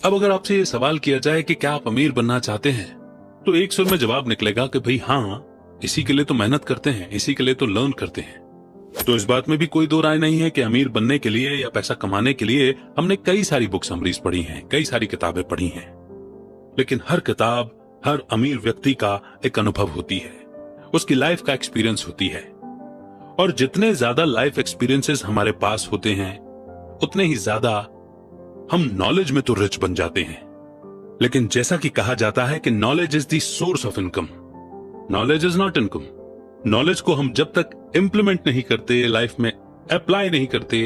अब अगर आपसे ये सवाल किया जाए कि क्या आप अमीर बनना चाहते हैं, तो एक सुर में जवाब निकलेगा कि भाई हाँ, इसी के लिए तो मेहनत करते हैं, इसी के लिए तो लर्न करते हैं। तो इस बात में भी कोई दो राय नहीं है कि अमीर बनने के लिए या पैसा कमाने के लिए हमने कई सारी बुक समरीज पढ़ी हैं, कई सारी किताबें पढ़ी हैं, लेकिन हर किताब हर अमीर व्यक्ति का एक अनुभव होती है, उसकी लाइफ का एक्सपीरियंस होती है। और जितने ज्यादा लाइफ एक्सपीरियंसेस हमारे पास होते हैं, उतने ही ज्यादा हम नॉलेज में तो रिच बन जाते हैं। लेकिन जैसा कि कहा जाता है कि knowledge is the source of income, knowledge is not income. Knowledge को हम जब तक इंप्लीमेंट नहीं करते, लाइफ में अप्लाई नहीं करते,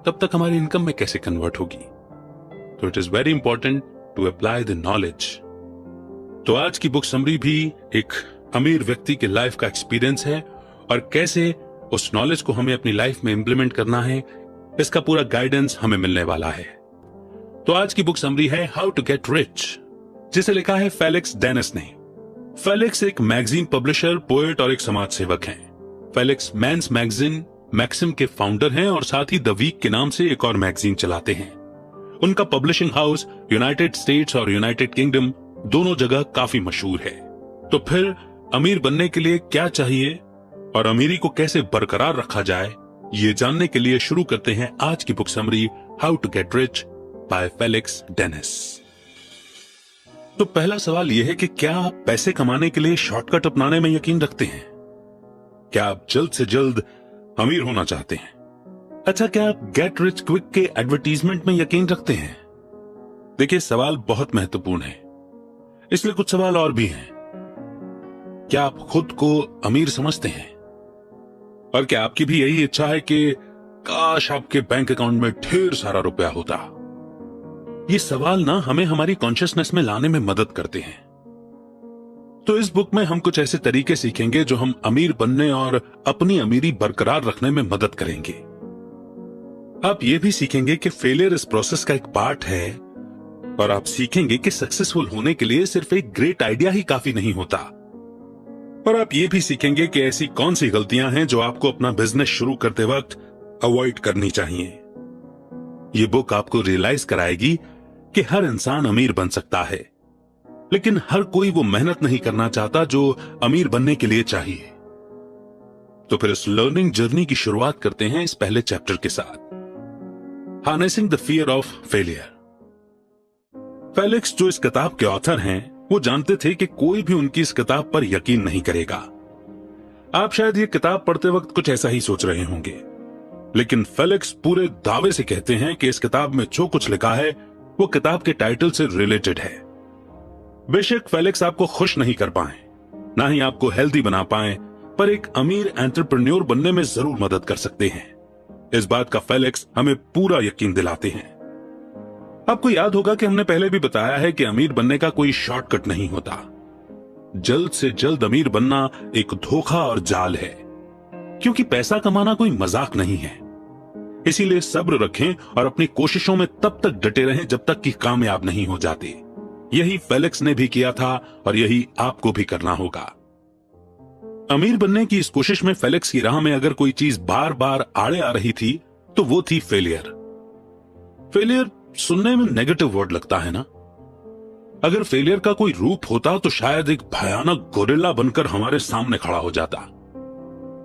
तब तक हमारी इनकम में कैसे कन्वर्ट होगी। तो it is very important to apply the knowledge. तो आज की बुक समरी भी एक अमीर व्यक्ति के लाइफ का एक्सपीरियंस है और कैसे उस नॉलेज को हमें अपनी लाइफ में इंप्लीमेंट करना है, इसका पूरा गाइडेंस हमें मिलने वाला है। तो आज की बुक समरी है हाउ टू गेट रिच, जिसे लिखा है फेलिक्स डेनिस ने। फेलिक्स एक मैगजीन पब्लिशर, पोएट और एक समाज सेवक हैं। फेलिक्स मेंस मैगजीन मैक्सिम के फाउंडर हैं और साथ ही द वीक के नाम से एक और मैगजीन चलाते हैं। उनका पब्लिशिंग हाउस यूनाइटेड स्टेट्स और यूनाइटेड किंगडम दोनों जगह काफी मशहूर है। तो फिर अमीर बनने के लिए क्या चाहिए और अमीरी को कैसे बरकरार रखा जाए, ये जानने के लिए शुरू करते हैं आज की book summary how to get rich by Felix Dennis. तो पहला सवाल यह है कि क्या आप पैसे कमाने के लिए शॉर्टकट अपनाने में यकीन रखते हैं? क्या आप जल्द से जल्द अमीर होना चाहते हैं? अच्छा, क्या आप गेट रिच क्विक के एडवर्टीजमेंट में यकीन रखते हैं? देखिए, सवाल बहुत महत्वपूर्ण है, इसलिए कुछ सवाल और भी हैं। क्या आप खुद को अमीर समझते हैं? और क्या आपकी भी यही इच्छा है कि काश आपके बैंक अकाउंट में ढेर सारा रुपया होता? ये सवाल ना हमें हमारी कॉन्शियसनेस में लाने में मदद करते हैं। तो इस बुक में हम कुछ ऐसे तरीके सीखेंगे जो हम अमीर बनने और अपनी अमीरी बरकरार रखने में मदद करेंगे। आप ये भी सीखेंगे कि फेलियर इस प्रोसेस का एक पार्ट है और आप सीखेंगे कि सक्सेसफुल होने के लिए सिर्फ एक ग्रेट आइडिया ही काफी नहीं होता। और आप ये भी सीखेंगे कि ऐसी कौन सी गलतियां हैं जो आपको अपना बिजनेस शुरू करते वक्त अवॉइड करनी चाहिए। ये बुक आपको रियलाइज कराएगी कि हर इंसान अमीर बन सकता है, लेकिन हर कोई वो मेहनत नहीं करना चाहता जो अमीर बनने के लिए चाहिए। तो फिर इस लर्निंग जर्नी की शुरुआत करते हैं इस पहले चैप्टर के साथ, harnessing the fear of failure. Felix जो इस किताब के ऑथर हैं, वो जानते थे कि कोई भी उनकी इस किताब पर यकीन नहीं करेगा। आप शायद ये किताब पढ़ते वक्त कुछ ऐसा ही सोच रहे होंगे, लेकिन फेलिक्स पूरे दावे से कहते हैं कि इस किताब में जो कुछ लिखा है वो किताब के टाइटल से रिलेटेड है। बेशक फेलिक्स आपको खुश नहीं कर पाए, ना ही आपको हेल्दी बना पाए, पर एक अमीर एंटरप्रेन्योर बनने में जरूर मदद कर सकते हैं। इस बात का फेलिक्स हमें पूरा यकीन दिलाते हैं। आपको याद होगा कि हमने पहले भी बताया है कि अमीर बनने का कोई शॉर्टकट नहीं होता। जल्द से जल्द अमीर बनना एक धोखा और जाल है, क्योंकि पैसा कमाना कोई मजाक नहीं है। इसीलिए सब्र रखें और अपनी कोशिशों में तब तक डटे रहें जब तक कि कामयाब नहीं हो जाते। यही फेलिक्स ने भी किया था और यही आपको भी करना होगा। अमीर बनने की इस कोशिश में फेलिक्स की राह में अगर कोई चीज बार बार आड़े आ रही थी तो वो थी फेलियर। फेलियर सुनने में नेगेटिव वर्ड लगता है ना। अगर फेलियर का कोई रूप होता तो शायद एक भयानक गोरिल्ला बनकर हमारे सामने खड़ा हो जाता।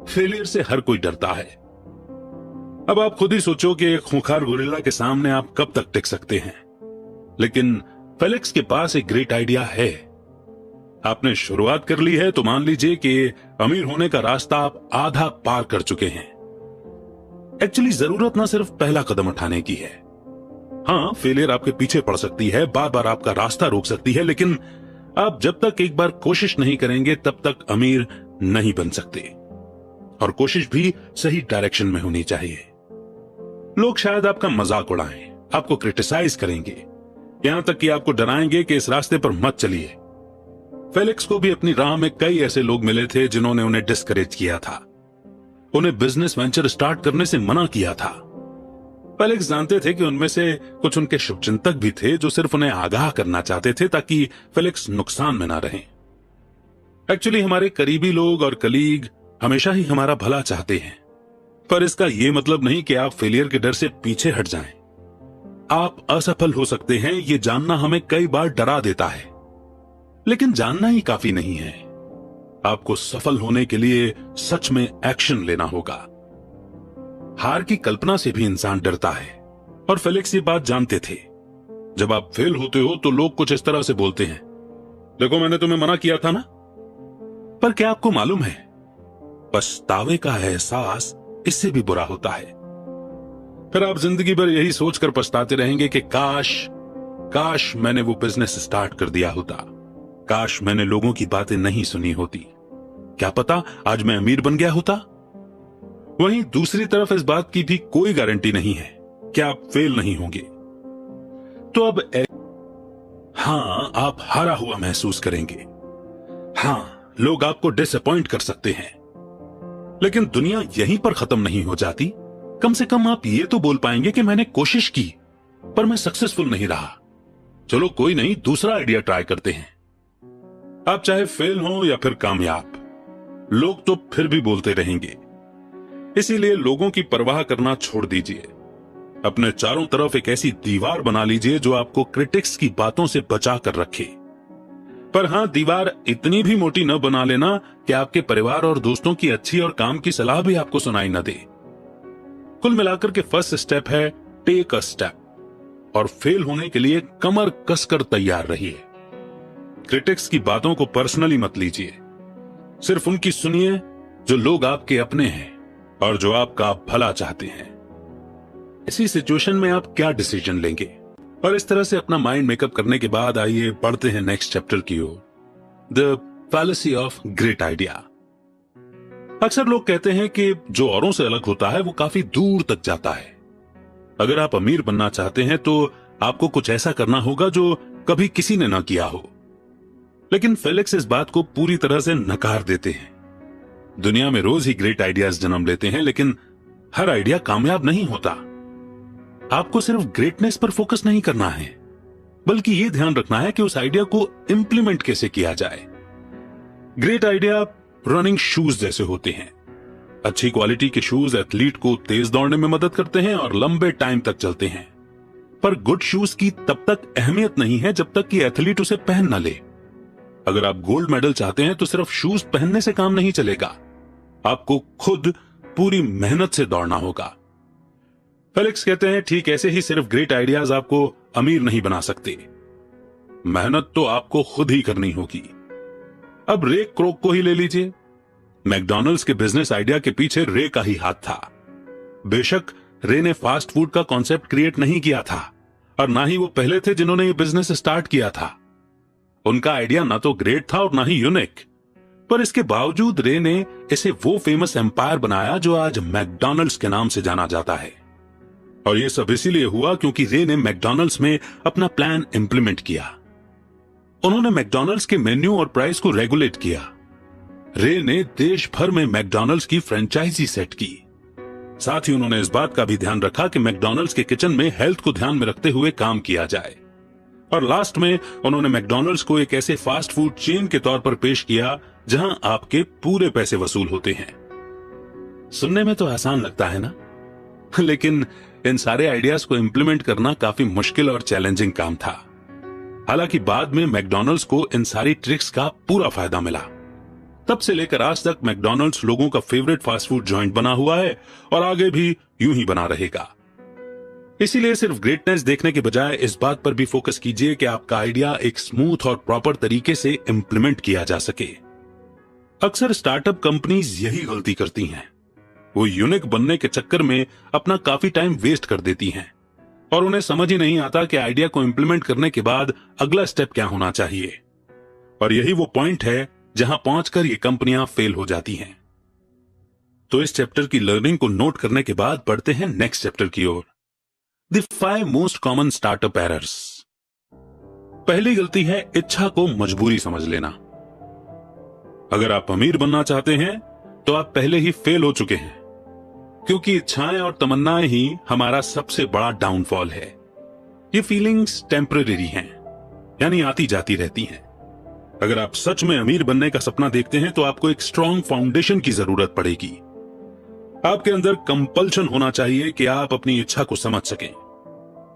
फेलियर से हर कोई डरता है। अब आप खुद ही सोचो कि एक खूंखार गोरिल्ला के सामने आप कब तक टिक सकते हैं। लेकिन फेलिक्स के पास एक ग्रेट आइडिया है। आपने शुरुआत कर ली है तो मान लीजिए कि अमीर होने का रास्ता आप आधा पार कर चुके हैं। एक्चुअली जरूरत ना सिर्फ पहला कदम उठाने की है। हाँ, फेलियर आपके पीछे पड़ सकती है, बार बार आपका रास्ता रोक सकती है, लेकिन आप जब तक एक बार कोशिश नहीं करेंगे तब तक अमीर नहीं बन सकते। और कोशिश भी सही डायरेक्शन में होनी चाहिए। लोग शायद आपका मजाक उड़ाएं, आपको क्रिटिसाइज करेंगे, यहां तक कि आपको डराएंगे कि इस रास्ते पर मत चलिए। फेलिक्स को भी अपनी राह में कई ऐसे लोग मिले थे जिन्होंने उन्हें डिस्करेज किया था, उन्हें बिजनेस वेंचर स्टार्ट करने से मना किया था। फेलिक्स जानते थे कि उनमें से कुछ उनके शुभचिंतक भी थे जो सिर्फ उन्हें आगाह करना चाहते थे ताकि फेलिक्स नुकसान में ना रहें। एक्चुअली हमारे करीबी लोग और कलीग हमेशा ही हमारा भला चाहते हैं, पर इसका यह मतलब नहीं कि आप फेलियर के डर से पीछे हट जाएं। आप असफल हो सकते हैं, ये जानना हमें कई बार डरा देता है, लेकिन जानना ही काफी नहीं है। आपको सफल होने के लिए सच में एक्शन लेना होगा। हार की कल्पना से भी इंसान डरता है, और फेलिक्स ये बात जानते थे। जब आप फेल होते हो तो लोग कुछ इस तरह से बोलते हैं, देखो मैंने तुम्हें मना किया था ना। पर क्या आपको मालूम है, पछतावे का एहसास इससे भी बुरा होता है। फिर आप जिंदगी भर यही सोचकर पछताते रहेंगे कि काश मैंने वो बिजनेस स्टार्ट कर दिया होता, काश मैंने लोगों की बातें नहीं सुनी होती, क्या पता आज मैं अमीर बन गया होता। वहीं दूसरी तरफ इस बात की भी कोई गारंटी नहीं है कि आप फेल नहीं होंगे। तो अब हां, आप हारा हुआ महसूस करेंगे। हां, लोग आपको डिसअपॉइंट कर सकते हैं, लेकिन दुनिया यहीं पर खत्म नहीं हो जाती। कम से कम आप ये तो बोल पाएंगे कि मैंने कोशिश की पर मैं सक्सेसफुल नहीं रहा। चलो कोई नहीं, दूसरा आइडिया ट्राई करते हैं। आप चाहे फेल हो या फिर कामयाब, लोग तो फिर भी बोलते रहेंगे। इसीलिए लोगों की परवाह करना छोड़ दीजिए। अपने चारों तरफ एक ऐसी दीवार बना लीजिए जो आपको क्रिटिक्स की बातों से बचा कर रखे। पर हां, दीवार इतनी भी मोटी न बना लेना कि आपके परिवार और दोस्तों की अच्छी और काम की सलाह भी आपको सुनाई न दे। कुल मिलाकर के फर्स्ट स्टेप है टेक अ स्टेप, और फेल होने के लिए कमर कसकर तैयार रहिए। क्रिटिक्स की बातों को पर्सनली मत लीजिए, सिर्फ उनकी सुनिए जो लोग आपके अपने हैं और जो आपका भला चाहते हैं। इसी सिचुएशन में आप क्या डिसीजन लेंगे? और इस तरह से अपना माइंड मेकअप करने के बाद आइए बढ़ते हैं नेक्स्ट चैप्टर की ओर, the fallacy of great idea. अक्सर लोग कहते हैं कि जो औरों से अलग होता है वो काफी दूर तक जाता है। अगर आप अमीर बनना चाहते हैं तो आपको कुछ ऐसा करना होगा जो कभी किसी ने ना किया हो। लेकिन फेलिक्स इस बात को पूरी तरह से नकार देते हैं। दुनिया में रोज ही ग्रेट आइडियाज जन्म लेते हैं, लेकिन हर आइडिया कामयाब नहीं होता। आपको सिर्फ ग्रेटनेस पर फोकस नहीं करना है, बल्कि यह ध्यान रखना है कि उस आइडिया को इंप्लीमेंट कैसे किया जाए। ग्रेट आइडिया रनिंग शूज जैसे होते हैं। अच्छी क्वालिटी के शूज एथलीट को तेज दौड़ने में मदद करते हैं और लंबे टाइम तक चलते हैं। पर गुड शूज की तब तक अहमियत नहीं है जब तक कि एथलीट उसे पहन न ले। अगर आप गोल्ड मेडल चाहते हैं तो सिर्फ शूज पहनने से काम नहीं चलेगा, आपको खुद पूरी मेहनत से दौड़ना होगा। फेलिक्स कहते हैं ठीक ऐसे ही सिर्फ ग्रेट आइडियाज आपको अमीर नहीं बना सकते, मेहनत तो आपको खुद ही करनी होगी। अब रे क्रोक को ही ले लीजिए। मैकडॉनल्ड्स के बिजनेस आइडिया के पीछे रे का ही हाथ था। बेशक रे ने फास्ट फूड का कॉन्सेप्ट क्रिएट नहीं किया था, और ना ही वो पहले थे जिन्होंने ये बिजनेस स्टार्ट किया था। उनका आइडिया ना तो ग्रेट था और ना ही यूनिक, पर इसके बावजूद रे ने इसे वो फेमस एम्पायर बनाया जो आज मैकडॉनल्ड्स के नाम से जाना जाता है। और यह सब इसीलिए हुआ क्योंकि रे ने मैकडॉनल्ड्स में अपना प्लान इंप्लीमेंट किया। उन्होंने मैकडॉनल्ड्स के मेन्यू और प्राइस को रेगुलेट किया। रे ने देश भर में मैकडॉनल्ड्स की फ्रेंचाइजी सेट की। साथ ही उन्होंने इस बात का भी ध्यान रखा कि मैकडॉनल्ड्स के किचन में हेल्थ को ध्यान में रखते हुए काम किया जाए। और लास्ट में उन्होंने मैकडॉनल्ड्स को एक ऐसे फास्ट फूड चेन के तौर पर पेश किया जहां आपके पूरे पैसे वसूल होते हैं। सुनने में तो आसान लगता है ना, लेकिन इन सारे आइडियाज को इंप्लीमेंट करना काफी मुश्किल और चैलेंजिंग काम था। हालांकि बाद में मैकडॉनल्ड्स को इन सारी ट्रिक्स का पूरा फायदा मिला। तब से लेकर आज तक मैकडॉनल्ड्स लोगों का फेवरेट फास्ट फूड जॉइंट बना हुआ है और आगे भी यूं ही बना रहेगा। इसीलिए सिर्फ ग्रेटनेस देखने के बजाय इस बात पर भी फोकस कीजिए कि आपका आइडिया एक स्मूथ और प्रॉपर तरीके से इंप्लीमेंट किया जा सके। अक्सर स्टार्टअप कंपनीज यही गलती करती हैं। वो यूनिक बनने के चक्कर में अपना काफी टाइम वेस्ट कर देती हैं और उन्हें समझ ही नहीं आता कि आइडिया को इंप्लीमेंट करने के बाद अगला स्टेप क्या होना चाहिए। और यही वो पॉइंट है जहां पहुंचकर ये कंपनियां फेल हो जाती हैं। तो इस चैप्टर की लर्निंग को नोट करने के बाद बढ़ते हैं नेक्स्ट चैप्टर की ओर, the 5 most common startup errors. पहली गलती है इच्छा को मजबूरी समझ लेना। अगर आप अमीर बनना चाहते हैं तो आप पहले ही फेल हो चुके हैं, क्योंकि इच्छाएं और तमन्नाएं ही हमारा सबसे बड़ा डाउनफॉल है। ये फीलिंग्स टेम्परेरी हैं, यानी आती जाती रहती हैं। अगर आप सच में अमीर बनने का सपना देखते हैं तो आपको एक स्ट्रांग फाउंडेशन की जरूरत पड़ेगी। आपके अंदर कंपल्शन होना चाहिए कि आप अपनी इच्छा को समझ सकें।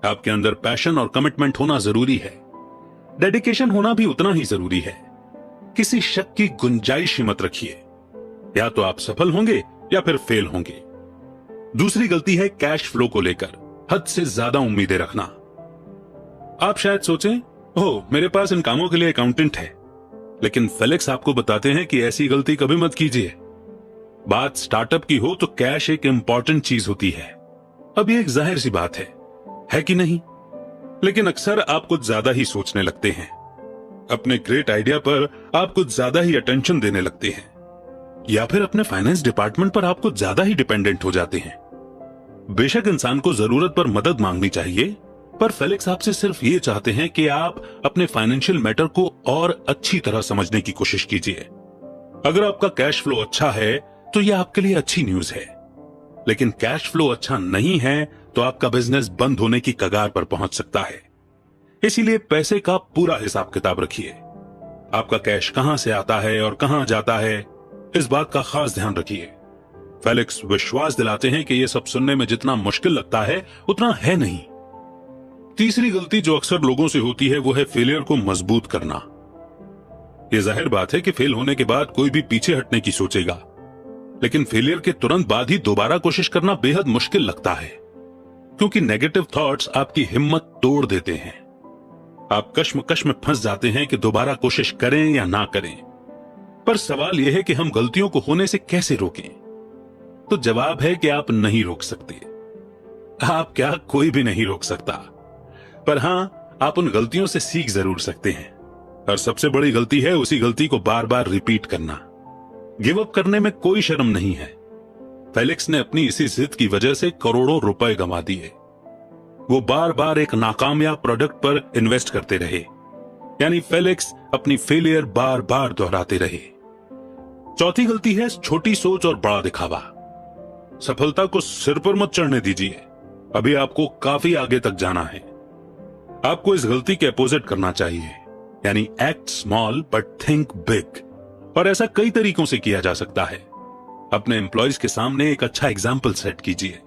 आपके अंदर पैशन और कमिटमेंट होना जरूरी है। डेडिकेशन होना भी उतना ही जरूरी है। किसी शक की गुंजाइश ही मत रखिए, या तो आप सफल होंगे या फिर फेल होंगे। दूसरी गलती है कैश फ्लो को लेकर हद से ज्यादा उम्मीदें रखना। आप शायद सोचें, ओह मेरे पास इन कामों के लिए अकाउंटेंट है, लेकिन फेलिक्स आपको बताते हैं कि ऐसी गलती कभी मत कीजिए। बात स्टार्टअप की हो तो कैश एक इंपॉर्टेंट चीज होती है। अब ये एक जाहिर सी बात है कि नहीं? लेकिन अक्सर आप कुछ ज्यादा ही सोचने लगते हैं। अपने ग्रेट आइडिया पर आप कुछ ज्यादा ही अटेंशन देने लगते हैं, या फिर अपने फाइनेंस डिपार्टमेंट पर आप कुछ ज्यादा ही डिपेंडेंट हो जाते हैं। बेशक इंसान को जरूरत पर मदद मांगनी चाहिए, पर फेलिक्स आपसे सिर्फ ये चाहते हैं कि आप अपने फाइनेंशियल मैटर को और अच्छी तरह समझने की कोशिश कीजिए। अगर आपका कैश फ्लो अच्छा है तो यह आपके लिए अच्छी न्यूज है, लेकिन कैश फ्लो अच्छा नहीं है तो आपका बिजनेस बंद होने की कगार पर पहुंच सकता है। इसीलिए पैसे का पूरा हिसाब किताब रखिए। आपका कैश कहां से आता है और कहां जाता है, इस बात का खास ध्यान रखिए। फेलिक्स विश्वास दिलाते हैं कि यह सब सुनने में जितना मुश्किल लगता है उतना है नहीं। तीसरी गलती जो अक्सर लोगों से होती है वो है फेलियर को मजबूत करना। यह जाहिर बात है कि फेल होने के बाद कोई भी पीछे हटने की सोचेगा, लेकिन फेलियर के तुरंत बाद ही दोबारा कोशिश करना बेहद मुश्किल लगता है, क्योंकि नेगेटिव थॉट्स आपकी हिम्मत तोड़ देते हैं। आप कश्मकश में फंस जाते हैं कि दोबारा कोशिश करें या ना करें। पर सवाल यह है कि हम गलतियों को होने से कैसे रोकें? तो जवाब है कि आप नहीं रोक सकते। आप क्या, कोई भी नहीं रोक सकता। पर हां, आप उन गलतियों से सीख जरूर सकते हैं। और सबसे बड़ी गलती है उसी गलती को बार बार रिपीट करना। गिव अप करने में कोई शर्म नहीं है। फेलिक्स ने अपनी इसी जिद की वजह से करोड़ों रुपए गंवा दिए। वो बार बार एक नाकामयाब प्रोडक्ट पर इन्वेस्ट करते रहे, यानी फेलिक्स अपनी फेलियर बार बार दोहराते रहे। चौथी गलती है छोटी सोच और बड़ा दिखावा। सफलता को सिर पर मत चढ़ने दीजिए, अभी आपको काफी आगे तक जाना है। आपको इस गलती के अपोजिट करना चाहिए, यानी act small but think big. और ऐसा कई तरीकों से किया जा सकता है। अपने एम्प्लॉइज के सामने एक अच्छा एग्जाम्पल सेट कीजिए।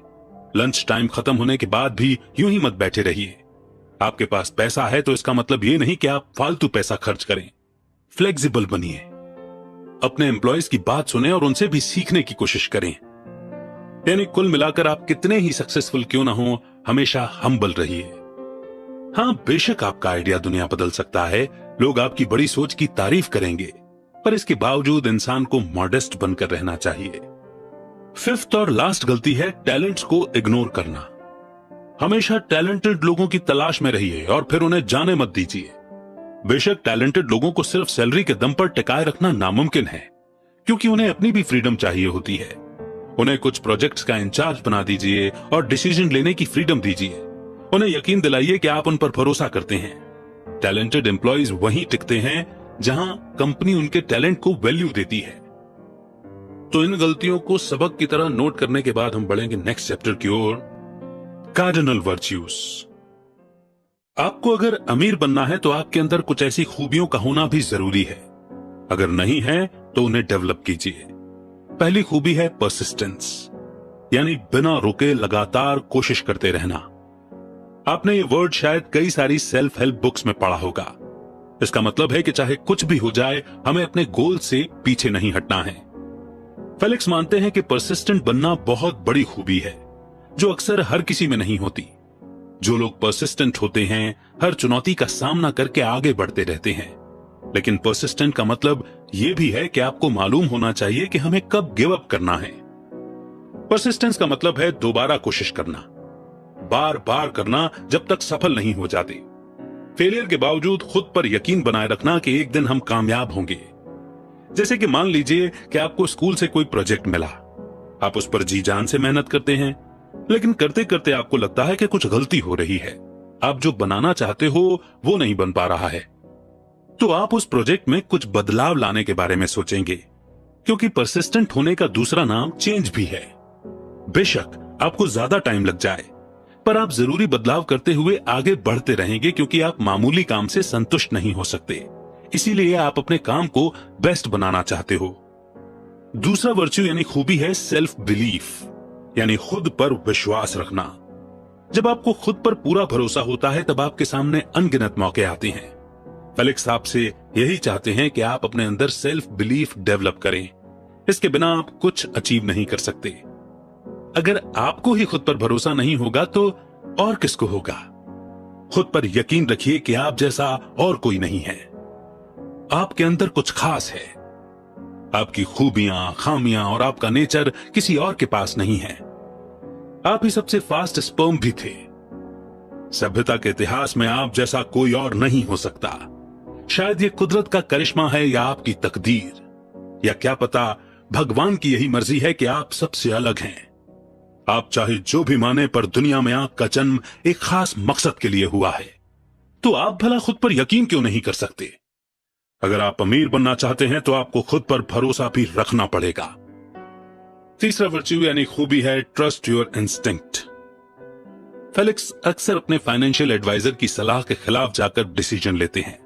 लंच टाइम खत्म होने के बाद भी यूं ही मत बैठे रहिए। आपके पास पैसा है तो इसका मतलब ये नहीं कि आप फालतू पैसा खर्च करें। फ्लेक्सिबल बनिए, अपने एम्प्लॉइज की बात सुने और उनसे भी सीखने की कोशिश करें। यानी कुल मिलाकर आप कितने ही सक्सेसफुल क्यों ना हो, हमेशा हम्बल रहिए। हां, बेशक आपका आइडिया दुनिया बदल सकता है, लोग आपकी बड़ी सोच की तारीफ करेंगे, पर इसके बावजूद इंसान को मॉडेस्ट बनकर रहना चाहिए। फिफ्थ और लास्ट गलती है टैलेंट्स को इग्नोर करना। हमेशा टैलेंटेड लोगों की तलाश में रहिए और फिर उन्हें जाने मत दीजिए। बेशक टैलेंटेड लोगों को सिर्फ सैलरी के दम पर टिकाए रखना नामुमकिन है, क्योंकि उन्हें अपनी भी फ्रीडम चाहिए होती है। उन्हें कुछ प्रोजेक्ट्स का इंचार्ज बना दीजिए और डिसीजन लेने की फ्रीडम दीजिए। उन्हें यकीन दिलाइए कि आप उन पर भरोसा करते हैं। टैलेंटेड एम्प्लॉइज वहीं टिकते हैं जहां कंपनी उनके टैलेंट को वैल्यू देती है। तो इन गलतियों को सबक की तरह नोट करने के बाद हम बढ़ेंगे नेक्स्ट चैप्टर की ओर, कार्डिनल वर्च्यूज। आपको अगर अमीर बनना है तो आपके अंदर कुछ ऐसी खूबियों का होना भी जरूरी है। अगर नहीं है तो उन्हें डेवलप कीजिए। पहली खूबी है परसिस्टेंस, यानी बिना रुके लगातार कोशिश करते रहना। आपने ये वर्ड शायद कई सारी सेल्फ हेल्प बुक्स में पढ़ा होगा। इसका मतलब है कि चाहे कुछ भी हो जाए, हमें अपने गोल से पीछे नहीं हटना है। फेलिक्स मानते हैं कि परसिस्टेंट बनना बहुत बड़ी खूबी है, जो अक्सर हर किसी में नहीं होती। जो लोग परसिस्टेंट होते हैं, हर चुनौती का सामना करके आगे बढ़ते रहते हैं। लेकिन परसिस्टेंट का मतलब यह भी है कि आपको मालूम होना चाहिए कि हमें कब गिव अप करना है। परसिस्टेंस का मतलब है दोबारा कोशिश करना, बार बार करना जब तक सफल नहीं हो जाते। फेलियर के बावजूद खुद पर यकीन बनाए रखना कि एक दिन हम कामयाब होंगे। जैसे कि मान लीजिए कि आपको स्कूल से कोई प्रोजेक्ट मिला, आप उस पर जी जान से मेहनत करते हैं, लेकिन करते करते आपको लगता है कि कुछ गलती हो रही है। आप जो बनाना चाहते हो वो नहीं बन पा रहा है। तो आप उस प्रोजेक्ट में कुछ बदलाव लाने के बारे में सोचेंगे, क्योंकि परसिस्टेंट होने का दूसरा नाम चेंज भी है। बेशक आपको ज्यादा टाइम लग जाए, पर आप जरूरी बदलाव करते हुए आगे बढ़ते रहेंगे, क्योंकि आप मामूली काम से संतुष्ट नहीं हो सकते। इसीलिए आप अपने काम को बेस्ट बनाना चाहते हो। दूसरा वर्च्यू यानी खूबी है सेल्फ बिलीफ, यानी खुद पर विश्वास रखना। जब आपको खुद पर पूरा भरोसा होता है तब आपके सामने अनगिनत मौके आते हैं। फेलिक्स आपसे यही चाहते हैं कि आप अपने अंदर सेल्फ बिलीफ डेवलप करें। इसके बिना आप कुछ अचीव नहीं कर सकते। अगर आपको ही खुद पर भरोसा नहीं होगा तो और किसको होगा? खुद पर यकीन रखिए कि आप जैसा और कोई नहीं है। आपके अंदर कुछ खास है। आपकी खूबियां, खामियां और आपका नेचर किसी और के पास नहीं है। आप ही सबसे फास्ट स्पर्म भी थे। सभ्यता के इतिहास में आप जैसा कोई और नहीं हो सकता। शायद ये कुदरत का करिश्मा है या आपकी तकदीर, या क्या पता भगवान की यही मर्जी है कि आप सबसे अलग हैं। आप चाहे जो भी माने, पर दुनिया में आपका जन्म एक खास मकसद के लिए हुआ है। तो आप भला खुद पर यकीन क्यों नहीं कर सकते? अगर आप अमीर बनना चाहते हैं तो आपको खुद पर भरोसा भी रखना पड़ेगा। तीसरा वर्च्यू यानी खूबी है ट्रस्ट योर इंस्टिंक्ट। फेलिक्स अक्सर अपने फाइनेंशियल एडवाइजर की सलाह के खिलाफ जाकर डिसीजन लेते हैं।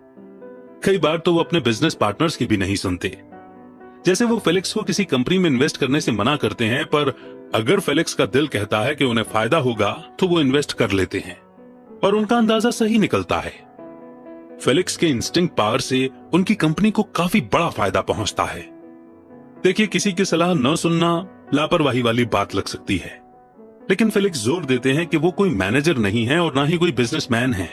कई बार तो वो अपने बिजनेस पार्टनर्स की भी नहीं सुनते। जैसे वो फेलिक्स को किसी कंपनी में इन्वेस्ट करने से मना करते हैं, पर अगर फेलिक्स का दिल कहता है कि उन्हें फायदा होगा तो वो इन्वेस्ट कर लेते हैं और उनका अंदाजा सही निकलता है। फेलिक्स के इंस्टिंक्ट पावर से उनकी कंपनी को काफी बड़ा फायदा पहुंचता है। देखिए, किसी की सलाह न सुनना लापरवाही वाली बात लग सकती है, लेकिन फेलिक्स जोर देते हैं कि वो कोई मैनेजर नहीं है और ना ही कोई बिजनेसमैन है।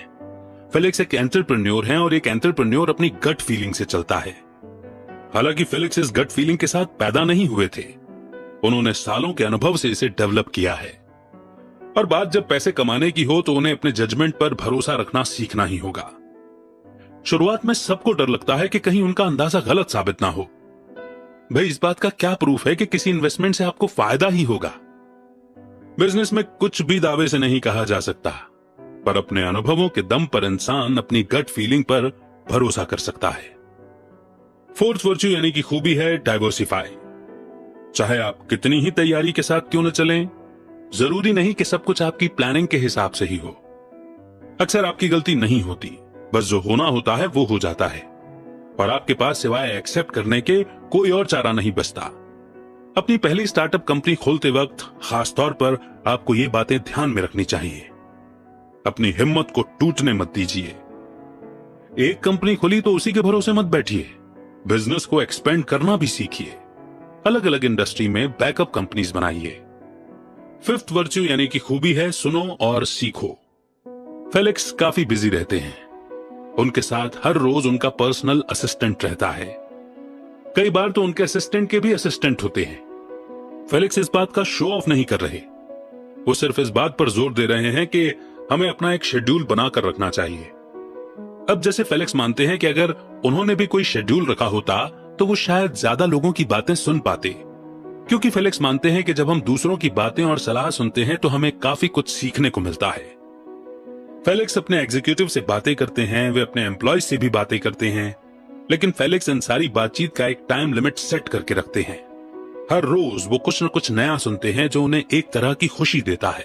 फेलिक्स एक एंटरप्रेन्योर हैं और एक एंटरप्रेन्योर अपनी गट फीलिंग से चलता है। हालांकि फेलिक्स इस गट फीलिंग के साथ पैदा नहीं हुए थे, उन्होंने सालों के अनुभव से इसे डेवलप किया है। और बात जब पैसे कमाने की हो तो उन्हें अपने जजमेंट पर भरोसा रखना सीखना ही होगा। शुरुआत में सबको डर लगता है कि कहीं उनका अंदाजा गलत साबित ना हो। भाई, इस बात का क्या प्रूफ है कि किसी इन्वेस्टमेंट से आपको फायदा ही होगा? बिजनेस में कुछ भी दावे से नहीं कहा जा सकता, पर अपने अनुभवों के दम पर इंसान अपनी गट फीलिंग पर भरोसा कर सकता है। फोर्थ वर्च्यू यानी कि खूबी है डाइवर्सिफाई। चाहे आप कितनी ही तैयारी के साथ क्यों न चलें, जरूरी नहीं कि सब कुछ आपकी प्लानिंग के हिसाब से ही हो। अक्सर आपकी गलती नहीं होती, बस जो होना होता है वो हो जाता है और आपके पास सिवाय एक्सेप्ट करने के कोई और चारा नहीं बचता। अपनी पहली स्टार्टअप कंपनी खोलते वक्त खास तौर पर आपको ये बातें ध्यान में रखनी चाहिए। अपनी हिम्मत को टूटने मत दीजिए। एक कंपनी खुली तो उसी के भरोसे मत बैठिए, बिजनेस को एक्सपेंड करना भी सीखिए। अलग अलग इंडस्ट्री में बैकअप कंपनीज बनाइए। फिफ्थ वर्च्यू यानी कि खूबी है सुनो और सीखो। फेलिक्स काफी बिजी रहते हैं, उनके साथ हर रोज उनका पर्सनल असिस्टेंट रहता है। कई बार तो उनके असिस्टेंट के भी असिस्टेंट होते हैं। फेलिक्स इस बात का शो ऑफ नहीं कर रहे, वो सिर्फ इस बात पर जोर दे रहे हैं कि हमें अपना एक शेड्यूल बनाकर रखना चाहिए। अब जैसे फेलिक्स मानते हैं कि अगर उन्होंने भी कोई शेड्यूल रखा होता तो वो शायद ज्यादा लोगों की बातें सुन पाते, क्योंकि फेलिक्स मानते हैं कि जब हम दूसरों की बातें और सलाह सुनते हैं तो हमें काफी कुछ सीखने को मिलता है। फेलिक्स अपने एग्जीक्यूटिव से बातें करते हैं, वे अपने एम्प्लॉयज से भी बातें करते हैं, लेकिन फेलिक्स इन सारी बातचीत का एक टाइम लिमिट सेट करके रखते हैं। हर रोज वो कुछ न कुछ नया सुनते हैं जो उन्हें एक तरह की खुशी देता है।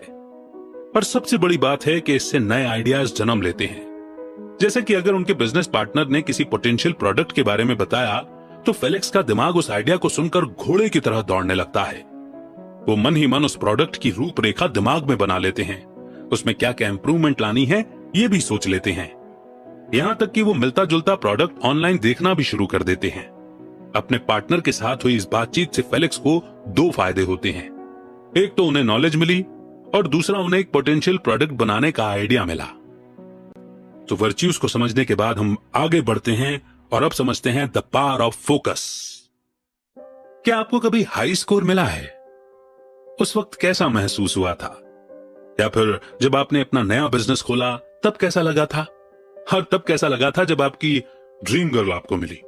और सबसे बड़ी बात है कि इससे नए आइडियाज जन्म लेते हैं। जैसे कि अगर उनके बिजनेस पार्टनर ने किसी पोटेंशियल प्रोडक्ट के बारे में बताया तो फेलिक्स का दिमाग उस आइडिया को सुनकर घोड़े की तरह दौड़ने लगता है। वो मन ही मन उस प्रोडक्ट की रूपरेखा दिमाग में बना लेते हैं, उसमें क्या क्या इंप्रूवमेंट लानी है ये भी सोच लेते हैं। यहां तक कि वो मिलता जुलता प्रोडक्ट ऑनलाइन देखना भी शुरू कर देते हैं। अपने पार्टनर के साथ हुई इस बातचीत से फेलिक्स को दो फायदे होते हैं। एक तो उन्हें नॉलेज मिली और दूसरा उन्हें एक पोटेंशियल प्रोडक्ट बनाने का आइडिया मिला। तो वर्च्यूज को समझने के बाद हम आगे बढ़ते हैं और अब समझते हैं द पावर ऑफ फोकस। क्या आपको कभी हाई स्कोर मिला है? उस वक्त कैसा महसूस हुआ था? या फिर जब आपने अपना नया बिजनेस खोला तब कैसा लगा था? और तब कैसा लगा था जब आपकी ड्रीम गर्ल आपको मिली?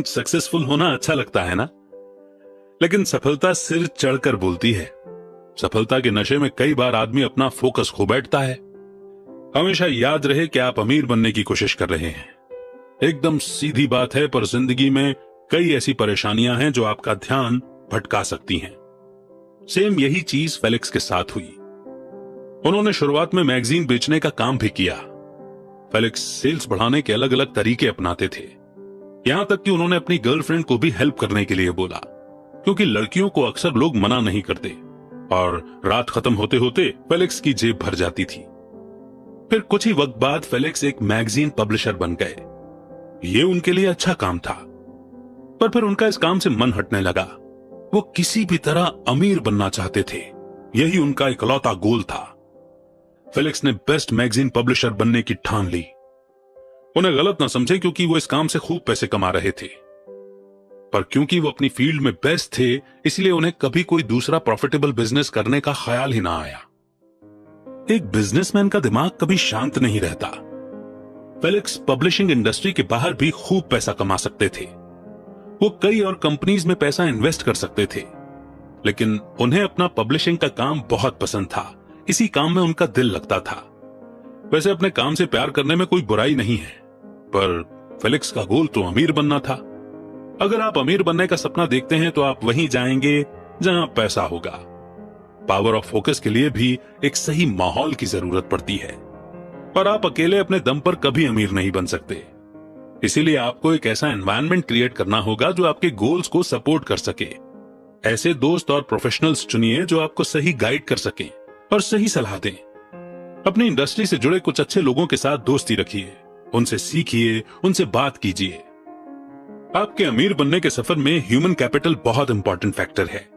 सक्सेसफुल होना अच्छा लगता है ना, लेकिन सफलता सिर चढ़कर बोलती है। सफलता के नशे में कई बार आदमी अपना फोकस खो बैठता है। हमेशा याद रहे कि आप अमीर बनने की कोशिश कर रहे हैं। एकदम सीधी बात है, पर जिंदगी में कई ऐसी परेशानियां हैं जो आपका ध्यान भटका सकती हैं। सेम यही चीज फेलिक्स के साथ हुई। उन्होंने शुरुआत में मैगजीन बेचने का काम भी किया। फेलिक्स सेल्स बढ़ाने के अलग अलग तरीके अपनाते थे, यहां तक कि उन्होंने अपनी गर्लफ्रेंड को भी हेल्प करने के लिए बोला, क्योंकि लड़कियों को अक्सर लोग मना नहीं करते और रात खत्म होते होते फेलिक्स की जेब भर जाती थी। फिर कुछ ही वक्त बाद फेलिक्स एक मैगजीन पब्लिशर बन गए। ये उनके लिए अच्छा काम था, पर फिर उनका इस काम से मन हटने लगा। वो किसी भी तरह अमीर बनना चाहते थे, यही उनका इकलौता गोल था। फेलिक्स ने बेस्ट मैगजीन पब्लिशर बनने की ठान ली। उन्हें गलत ना समझे, क्योंकि वो इस काम से खूब पैसे कमा रहे थे, पर क्योंकि वो अपनी फील्ड में बेस्ट थे, इसलिए उन्हें कभी कोई दूसरा प्रॉफिटेबल बिजनेस करने का ख्याल ही ना आया। एक बिजनेसमैन का दिमाग कभी शांत नहीं रहता। फेलिक्स पब्लिशिंग इंडस्ट्री के बाहर भी खूब पैसा कमा सकते थे। वो कई और कंपनीज में पैसा इन्वेस्ट कर सकते थे, लेकिन उन्हें अपना पब्लिशिंग का काम बहुत पसंद था। इसी काम में उनका दिल लगता था। वैसे अपने काम से प्यार करने में कोई बुराई नहीं है, पर फेलिक्स का गोल तो अमीर बनना था। अगर आप अमीर बनने का सपना देखते हैं तो आप वहीं जाएंगे जहां पैसा होगा। पावर ऑफ फोकस के लिए भी एक सही माहौल की जरूरत पड़ती है, और आप अकेले अपने दम पर कभी अमीर नहीं बन सकते। इसीलिए आपको एक ऐसा एनवायरनमेंट क्रिएट करना होगा जो आपके गोल्स को सपोर्ट कर सके। ऐसे दोस्त और प्रोफेशनल्स चुनिए जो आपको सही गाइड कर सकें और सही सलाह दें। अपनी इंडस्ट्री से जुड़े कुछ अच्छे लोगों के साथ दोस्ती रखिए, उनसे सीखिए, उनसे बात कीजिए। आपके अमीर बनने के सफर में ह्यूमन कैपिटल बहुत इंपॉर्टेंट फैक्टर है।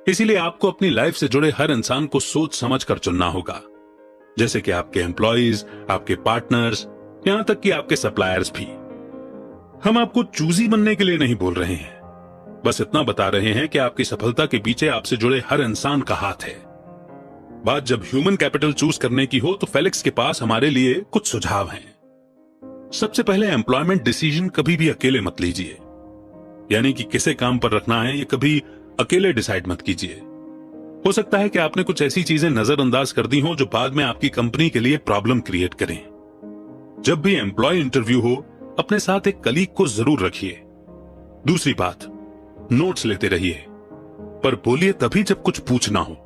इसीलिए आपको अपनी लाइफ से जुड़े हर इंसान को सोच समझ कर चुनना होगा, जैसे कि आपके एम्प्लॉइज, आपके पार्टनर्स, यहां तक कि आपके सप्लायर्स भी। हम आपको चूजी बनने के लिए नहीं बोल रहे हैं, बस इतना बता रहे हैं कि आपकी सफलता के पीछे आपसे जुड़े हर इंसान का हाथ है। बात जब ह्यूमन कैपिटल चूज करने की हो तो फेलिक्स के पास हमारे लिए कुछ सुझाव हैं। सबसे पहले एम्प्लॉयमेंट डिसीजन कभी भी अकेले मत लीजिए, यानी कि किसे काम पर रखना है ये कभी अकेले डिसाइड मत कीजिए। हो सकता है कि आपने कुछ ऐसी चीजें नजरअंदाज कर दी हो जो बाद में आपकी कंपनी के लिए प्रॉब्लम क्रिएट करें। जब भी एम्प्लॉय इंटरव्यू हो, अपने साथ एक कलीग को जरूर रखिए। दूसरी बात, नोट्स लेते रहिए, पर बोलिए तभी जब कुछ पूछना हो।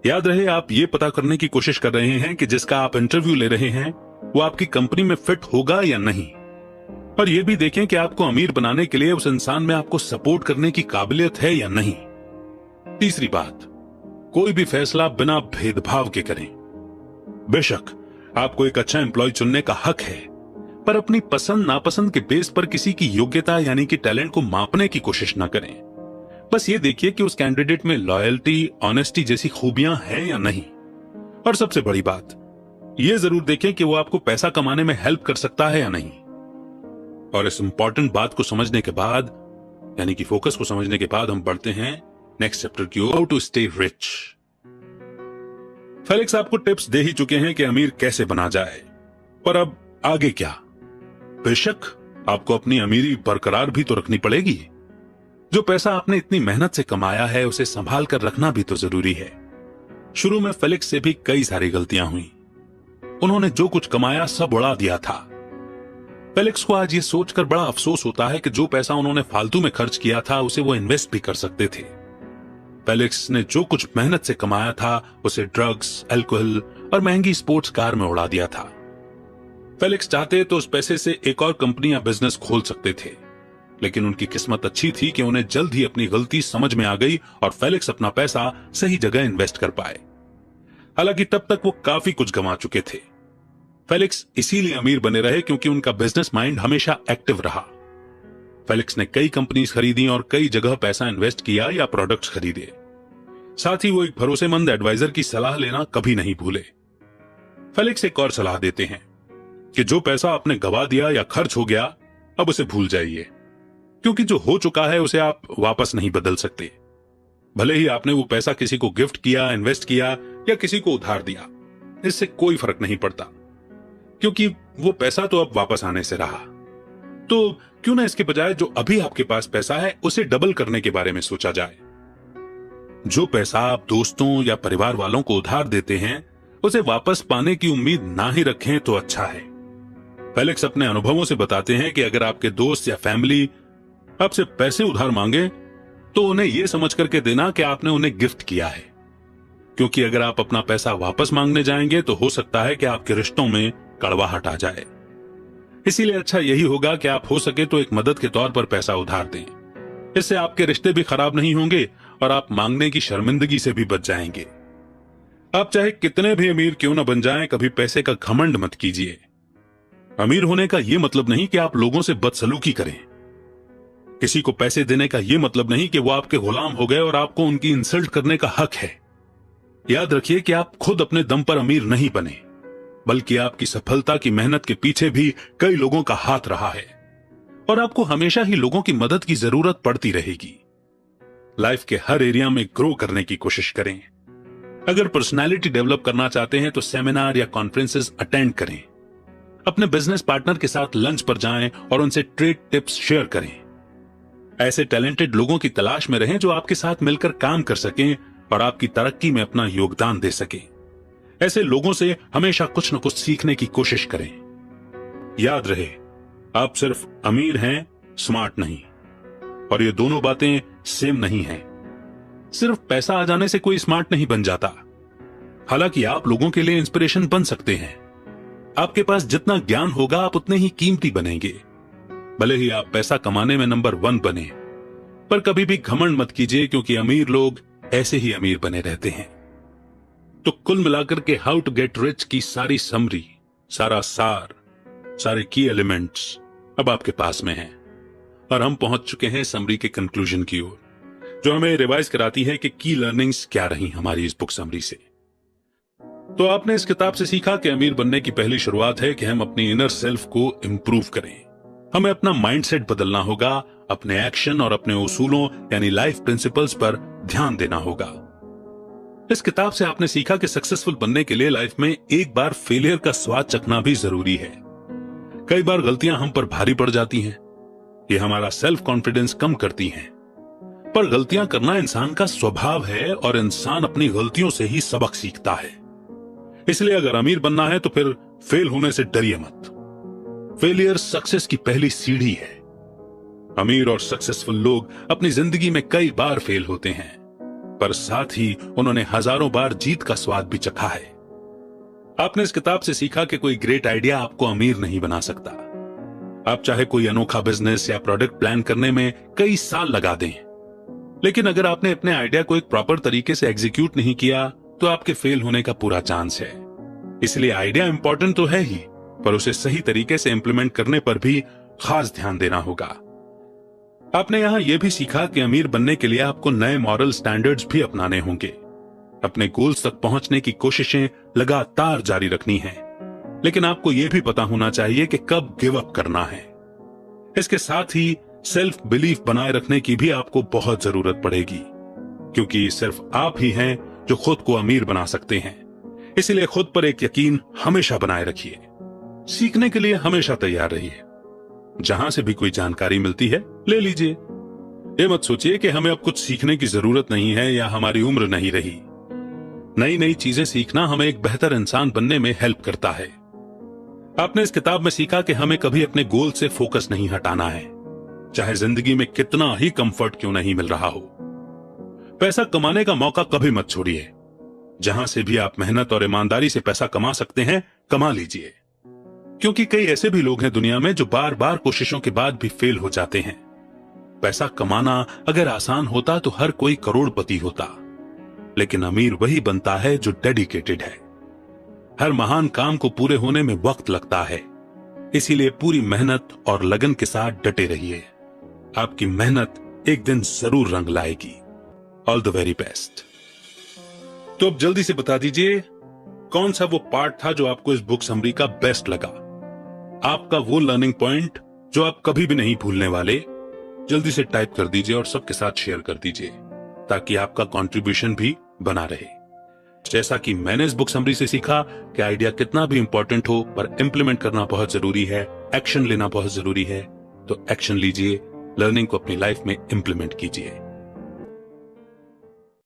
याद रहे, आप ये पता करने की कोशिश कर रहे हैं कि जिसका आप इंटरव्यू ले रहे हैं वो आपकी कंपनी में फिट होगा या नहीं। और यह भी देखें कि आपको अमीर बनाने के लिए उस इंसान में आपको सपोर्ट करने की काबिलियत है या नहीं। तीसरी बात, कोई भी फैसला बिना भेदभाव के करें। बेशक आपको एक अच्छा एम्प्लॉय चुनने का हक है, पर अपनी पसंद नापसंद के बेस पर किसी की योग्यता यानी कि टैलेंट को मापने की कोशिश ना करें। बस ये देखिए कि उस कैंडिडेट में लॉयल्टी, ऑनेस्टी जैसी खूबियां हैं या नहीं। और सबसे बड़ी बात, ये जरूर देखें कि वो आपको पैसा कमाने में हेल्प कर सकता है या नहीं। और इस इंपॉर्टेंट बात को समझने के बाद, यानी कि फोकस को समझने के बाद, हम बढ़ते हैं नेक्स्ट चैप्टर की ओर, how to stay rich. Felix आपको टिप्स दे ही चुके हैं कि अमीर कैसे बना जाए, पर अब आगे क्या? बेशक आपको अपनी अमीरी बरकरार भी तो रखनी पड़ेगी। जो पैसा आपने इतनी मेहनत से कमाया है उसे संभाल कर रखना भी तो जरूरी है। शुरू में फेलिक्स से भी कई सारी गलतियां हुई। उन्होंने जो कुछ कमाया सब उड़ा दिया था। फेलिक्स को आज ये सोचकर बड़ा अफसोस होता है कि जो पैसा उन्होंने फालतू में खर्च किया था उसे वो इन्वेस्ट भी कर सकते थे। फेलिक्स ने जो कुछ मेहनत से कमाया था उसे ड्रग्स, अल्कोहल और महंगी स्पोर्ट्स कार में उड़ा दिया था। फेलिक्स चाहते तो उस पैसे से एक और कंपनी या बिजनेस खोल सकते थे, लेकिन उनकी किस्मत अच्छी थी कि उन्हें जल्द ही अपनी गलती समझ में आ गई और फेलिक्स अपना पैसा सही जगह इन्वेस्ट कर पाए। हालांकि तब तक वो काफी कुछ गंवा चुके थे। फेलिक्स इसीलिए अमीर बने रहे क्योंकि उनका बिजनेस माइंड हमेशा एक्टिव रहा। फेलिक्स ने कई कंपनीज खरीदी और कई जगह पैसा इन्वेस्ट किया या प्रोडक्ट्स खरीदे। साथ ही वो एक भरोसेमंद एडवाइजर की सलाह लेना कभी नहीं भूले। फेलिक्स एक और सलाह देते हैं कि जो पैसा आपने गवा दिया या खर्च हो गया, अब उसे भूल जाइए, क्योंकि जो हो चुका है उसे आप वापस नहीं बदल सकते। भले ही आपने वो पैसा किसी को गिफ्ट किया, इन्वेस्ट किया या किसी को उधार दिया, इससे कोई फर्क नहीं पड़ता, क्योंकि वो पैसा तो अब वापस आने से रहा। तो क्यों ना इसके बजाय जो अभी आपके पास पैसा है उसे डबल करने के बारे में सोचा जाए। जो पैसा आप दोस्तों या परिवार वालों को उधार देते हैं उसे वापस पाने की उम्मीद ना ही रखें तो अच्छा है। फेलिक्स अपने अनुभवों से बताते हैं कि अगर आपके दोस्त या फैमिली आपसे पैसे उधार मांगे तो उन्हें यह समझ करके देना कि आपने उन्हें गिफ्ट किया है, क्योंकि अगर आप अपना पैसा वापस मांगने जाएंगे तो हो सकता है कि आपके रिश्तों में कड़वाहट आ जाए। इसीलिए अच्छा यही होगा कि आप हो सके तो एक मदद के तौर पर पैसा उधार दें। इससे आपके रिश्ते भी खराब नहीं होंगे और आप मांगने की शर्मिंदगी से भी बच जाएंगे। आप चाहे कितने भी अमीर क्यों न बन जाएं, कभी पैसे का घमंड मत कीजिए। अमीर होने का यह मतलब नहीं कि आप लोगों से बदसलूकी करें। किसी को पैसे देने का यह मतलब नहीं कि वो आपके गुलाम हो गए और आपको उनकी इंसल्ट करने का हक है। याद रखिए कि आप खुद अपने दम पर अमीर नहीं बने, बल्कि आपकी सफलता की मेहनत के पीछे भी कई लोगों का हाथ रहा है और आपको हमेशा ही लोगों की मदद की जरूरत पड़ती रहेगी। लाइफ के हर एरिया में ग्रो करने की कोशिश करें। अगर पर्सनालिटी डेवलप करना चाहते हैं तो सेमिनार या कॉन्फ्रेंसेस अटेंड करें। अपने बिजनेस पार्टनर के साथ लंच पर जाएं और उनसे ट्रेड टिप्स शेयर करें। ऐसे टैलेंटेड लोगों की तलाश में रहें जो आपके साथ मिलकर काम कर सकें और आपकी तरक्की में अपना योगदान दे सकें। ऐसे लोगों से हमेशा कुछ न कुछ सीखने की कोशिश करें। याद रहे, आप सिर्फ अमीर हैं, स्मार्ट नहीं। और ये दोनों बातें सेम नहीं हैं। सिर्फ पैसा आ जाने से कोई स्मार्ट नहीं बन जाता। हालांकि आप लोगों के लिए इंस्पिरेशन बन सकते हैं। आपके पास जितना ज्ञान होगा आप उतने ही कीमती बनेंगे। भले ही आप पैसा कमाने में नंबर 1 बने, पर कभी भी घमंड मत कीजिए, क्योंकि अमीर लोग ऐसे ही अमीर बने रहते हैं। तो कुल मिलाकर के हाउ टू गेट रिच की सारी समरी, सारा सार, सारे की एलिमेंट्स अब आपके पास में हैं और हम पहुंच चुके हैं समरी के कंक्लूजन की ओर, जो हमें रिवाइज कराती है कि की लर्निंग्स क्या रही हमारी इस बुक समरी से। तो आपने इस किताब से सीखा कि अमीर बनने की पहली शुरुआत है कि हम अपनी इनर सेल्फ को इंप्रूव करें। हमें अपना माइंडसेट बदलना होगा, अपने एक्शन और अपने उसूलों यानी लाइफ प्रिंसिपल्स पर ध्यान देना होगा। इस किताब से आपने सीखा कि सक्सेसफुल बनने के लिए लाइफ में एक बार फेलियर का स्वाद चखना भी जरूरी है। कई बार गलतियां हम पर भारी पड़ जाती हैं, ये हमारा सेल्फ कॉन्फिडेंस कम करती हैं, पर गलतियां करना इंसान का स्वभाव है और इंसान अपनी गलतियों से ही सबक सीखता है। इसलिए अगर अमीर बनना है तो फिर फेल होने से डरिए मत। फेलियर सक्सेस की पहली सीढ़ी है। अमीर और सक्सेसफुल लोग अपनी जिंदगी में कई बार फेल होते हैं, पर साथ ही उन्होंने हजारों बार जीत का स्वाद भी चखा है। आपने इस किताब से सीखा कि कोई ग्रेट आइडिया आपको अमीर नहीं बना सकता। आप चाहे कोई अनोखा बिजनेस या प्रोडक्ट प्लान करने में कई साल लगा दें, लेकिन अगर आपने अपने आइडिया को एक प्रॉपर तरीके से एग्जीक्यूट नहीं किया तो आपके फेल होने का पूरा चांस है। इसलिए आइडिया इंपॉर्टेंट तो है ही, पर उसे सही तरीके से इंप्लीमेंट करने पर भी खास ध्यान देना होगा। आपने यहां यह भी सीखा कि अमीर बनने के लिए आपको नए मॉरल स्टैंडर्ड्स भी अपनाने होंगे। अपने गोल्स तक पहुंचने की कोशिशें लगातार जारी रखनी है, लेकिन आपको यह भी पता होना चाहिए कि कब गिव अप करना है। इसके साथ ही सेल्फ बिलीफ बनाए रखने की भी आपको बहुत जरूरत पड़ेगी, क्योंकि सिर्फ आप ही हैं जो खुद को अमीर बना सकते हैं। इसलिए खुद पर एक यकीन हमेशा बनाए रखिए। सीखने के लिए हमेशा तैयार रहिए। जहां से भी कोई जानकारी मिलती है ले लीजिए। ये मत सोचिए कि हमें अब कुछ सीखने की जरूरत नहीं है या हमारी उम्र नहीं रही। नई नई चीजें सीखना हमें एक बेहतर इंसान बनने में हेल्प करता है। आपने इस किताब में सीखा कि हमें कभी अपने गोल से फोकस नहीं हटाना है, चाहे जिंदगी में कितना ही कंफर्ट क्यों नहीं मिल रहा हो। पैसा कमाने का मौका कभी मत छोड़िए। जहां से भी आप मेहनत और ईमानदारी से पैसा कमा सकते हैं, कमा लीजिए, क्योंकि कई ऐसे भी लोग हैं दुनिया में जो बार बार कोशिशों के बाद भी फेल हो जाते हैं। पैसा कमाना अगर आसान होता तो हर कोई करोड़पति होता, लेकिन अमीर वही बनता है जो डेडिकेटेड है। हर महान काम को पूरे होने में वक्त लगता है, इसीलिए पूरी मेहनत और लगन के साथ डटे रहिए। आपकी मेहनत एक दिन जरूर रंग लाएगी। All the very best. तो अब जल्दी से बता दीजिए कौन सा वो पार्ट था जो आपको इस बुक समरी का बेस्ट लगा, आपका वो लर्निंग पॉइंट जो आप कभी भी नहीं भूलने वाले। जल्दी से टाइप कर दीजिए और सबके साथ शेयर कर दीजिए, ताकि आपका कंट्रीब्यूशन भी बना रहे। जैसा कि मैंने इस बुक समरी से सीखा कि आइडिया कितना भी इंपॉर्टेंट हो, पर इंप्लीमेंट करना बहुत जरूरी है, एक्शन लेना बहुत जरूरी है। तो एक्शन लीजिए, लर्निंग को अपनी लाइफ में इंप्लीमेंट कीजिए।